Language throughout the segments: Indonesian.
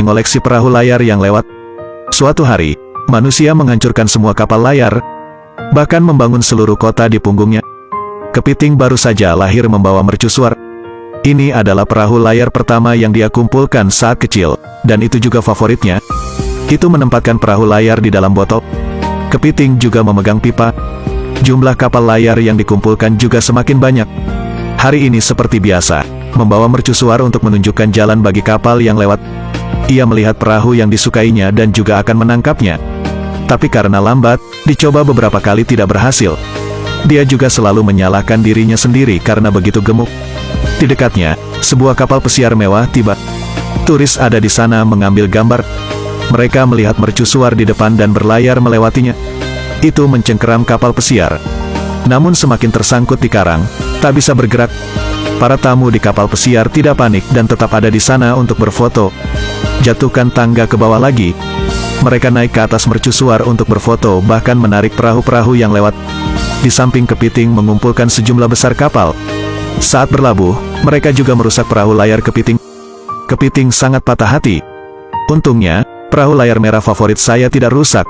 mengoleksi perahu layar yang lewat. Suatu hari, manusia menghancurkan semua kapal layar, bahkan membangun seluruh kota di punggungnya. Kepiting baru saja lahir membawa mercusuar. Ini adalah perahu layar pertama yang dia kumpulkan saat kecil, dan itu juga favoritnya. Itu menempatkan perahu layar di dalam botol. Kepiting juga memegang pipa. Jumlah kapal layar yang dikumpulkan juga semakin banyak. Hari ini seperti biasa, membawa mercusuar untuk menunjukkan jalan bagi kapal yang lewat. Ia melihat perahu yang disukainya dan juga akan menangkapnya. Tapi karena lambat, dicoba beberapa kali tidak berhasil. Dia juga selalu menyalahkan dirinya sendiri karena begitu gemuk. Di dekatnya, sebuah kapal pesiar mewah tiba. Turis ada di sana mengambil gambar. Mereka melihat mercusuar di depan dan berlayar melewatinya. Itu mencengkeram kapal pesiar. Namun semakin tersangkut di karang, tak bisa bergerak. Para tamu di kapal pesiar tidak panik dan tetap ada di sana untuk berfoto. Jatuhkan tangga ke bawah lagi. Mereka naik ke atas mercusuar untuk berfoto, bahkan menarik perahu-perahu yang lewat. Di samping kepiting mengumpulkan sejumlah besar kapal. Saat berlabuh, mereka juga merusak perahu layar kepiting. Kepiting sangat patah hati. Untungnya, perahu layar merah favorit saya tidak rusak.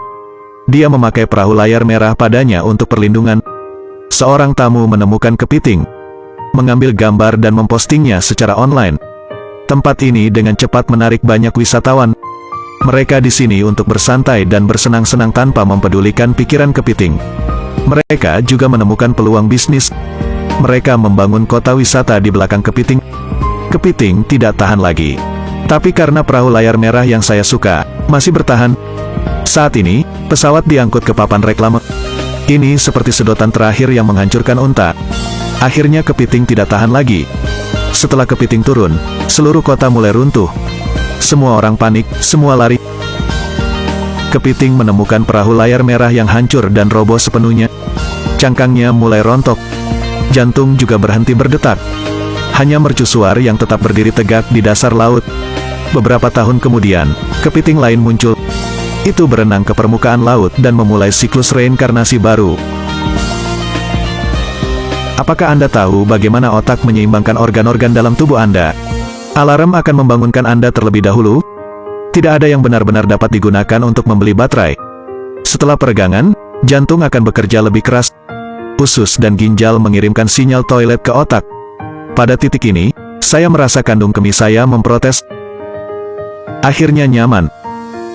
Dia memakai perahu layar merah padanya untuk perlindungan. Seorang tamu menemukan kepiting, mengambil gambar dan mempostingnya secara online. Tempat ini dengan cepat menarik banyak wisatawan. Mereka di sini untuk bersantai dan bersenang-senang tanpa mempedulikan pikiran kepiting. Mereka juga menemukan peluang bisnis. Mereka membangun kota wisata di belakang kepiting. Kepiting tidak tahan lagi. Tapi karena perahu layar merah yang saya suka, masih bertahan. Saat ini, pesawat diangkut ke papan reklame. Ini seperti sedotan terakhir yang menghancurkan unta. Akhirnya kepiting tidak tahan lagi. Setelah kepiting turun, seluruh kota mulai runtuh. Semua orang panik, semua lari. Kepiting menemukan perahu layar merah yang hancur dan roboh sepenuhnya. Cangkangnya mulai rontok. Jantung juga berhenti berdetak. Hanya mercusuar yang tetap berdiri tegak di dasar laut. Beberapa tahun kemudian, kepiting lain muncul. Itu berenang ke permukaan laut dan memulai siklus reinkarnasi baru. Apakah Anda tahu bagaimana otak menyeimbangkan organ-organ dalam tubuh Anda? Alarm akan membangunkan Anda terlebih dahulu. Tidak ada yang benar-benar dapat digunakan untuk membeli baterai. Setelah peregangan, jantung akan bekerja lebih keras. Usus dan ginjal mengirimkan sinyal toilet ke otak. Pada titik ini, saya merasa kandung kemih saya memprotes. Akhirnya nyaman.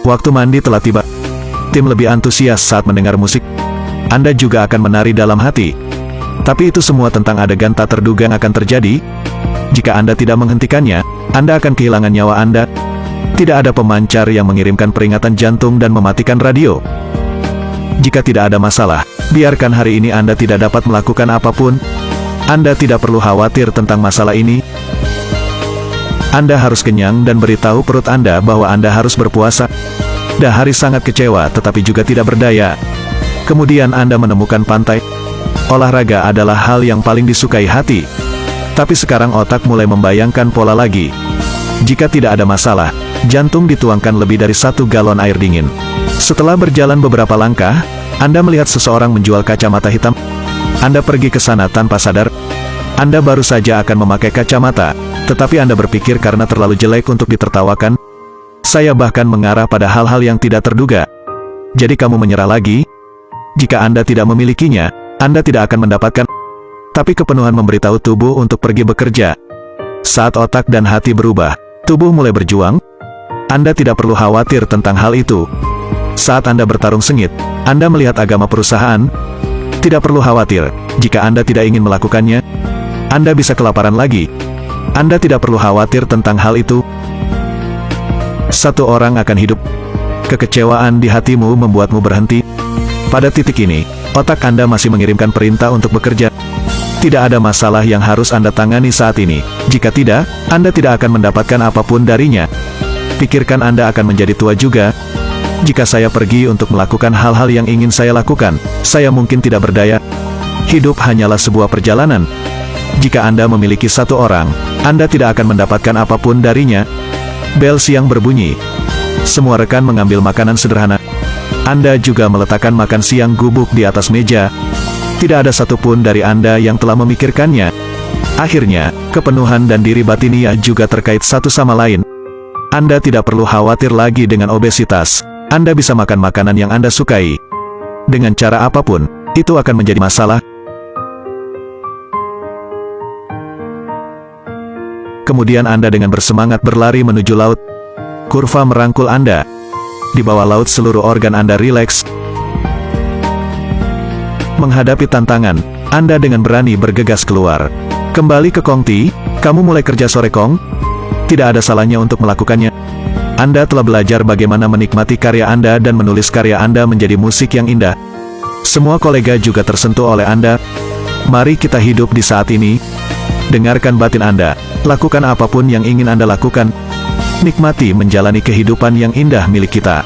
Waktu mandi telah tiba. Tim lebih antusias saat mendengar musik. Anda juga akan menari dalam hati. Tapi itu semua tentang adegan tak terduga yang akan terjadi. Jika Anda tidak menghentikannya, Anda akan kehilangan nyawa Anda. Tidak ada pemancar yang mengirimkan peringatan jantung dan mematikan radio. Jika tidak ada masalah, biarkan hari ini Anda tidak dapat melakukan apapun. Anda tidak perlu khawatir tentang masalah ini. Anda harus kenyang dan beritahu perut Anda bahwa Anda harus berpuasa. Dahari sangat kecewa tetapi juga tidak berdaya. Kemudian Anda menemukan pantai. Olahraga adalah hal yang paling disukai hati. Tapi sekarang otak mulai membayangkan pola lagi. Jika tidak ada masalah, jantung dituangkan lebih dari 1 galon air dingin. Setelah berjalan beberapa langkah, Anda melihat seseorang menjual kacamata hitam. Anda pergi ke sana tanpa sadar. Anda baru saja akan memakai kacamata, tetapi Anda berpikir karena terlalu jelek untuk ditertawakan. Saya bahkan mengarah pada hal-hal yang tidak terduga. Jadi kamu menyerah lagi? Jika Anda tidak memilikinya, Anda tidak akan mendapatkan. Tapi kepenuhan memberitahu tubuh untuk pergi bekerja. Saat otak dan hati berubah, tubuh mulai berjuang. Anda tidak perlu khawatir tentang hal itu. Saat Anda bertarung sengit, Anda melihat agama perusahaan. Tidak perlu khawatir, jika Anda tidak ingin melakukannya, Anda bisa kelaparan lagi. Anda tidak perlu khawatir tentang hal itu. Satu orang akan hidup. Kekecewaan di hatimu membuatmu berhenti. Pada titik ini, otak Anda masih mengirimkan perintah untuk bekerja. Tidak ada masalah yang harus Anda tangani saat ini. Jika tidak, Anda tidak akan mendapatkan apapun darinya. Pikirkan Anda akan menjadi tua juga. Jika saya pergi untuk melakukan hal-hal yang ingin saya lakukan, saya mungkin tidak berdaya. Hidup hanyalah sebuah perjalanan. Jika Anda memiliki satu orang, Anda tidak akan mendapatkan apapun darinya. Bel siang berbunyi. Semua rekan mengambil makanan sederhana. Anda juga meletakkan makan siang gubuk di atas meja. Tidak ada satupun dari Anda yang telah memikirkannya. Akhirnya, kepenuhan dan diri batiniah juga terkait satu sama lain. Anda tidak perlu khawatir lagi dengan obesitas. Anda bisa makan makanan yang Anda sukai. Dengan cara apapun, itu akan menjadi masalah. Kemudian Anda dengan bersemangat berlari menuju laut. Kurva merangkul Anda. Di bawah laut seluruh organ Anda rileks. Menghadapi tantangan, Anda dengan berani bergegas keluar. Kembali ke Kongti, kamu mulai kerja sore Kong? Tidak ada salahnya untuk melakukannya. Anda telah belajar bagaimana menikmati karya Anda dan menulis karya Anda menjadi musik yang indah. Semua kolega juga tersentuh oleh Anda. Mari kita hidup di saat ini. Dengarkan batin Anda. Lakukan apapun yang ingin Anda lakukan. Nikmati menjalani kehidupan yang indah milik kita.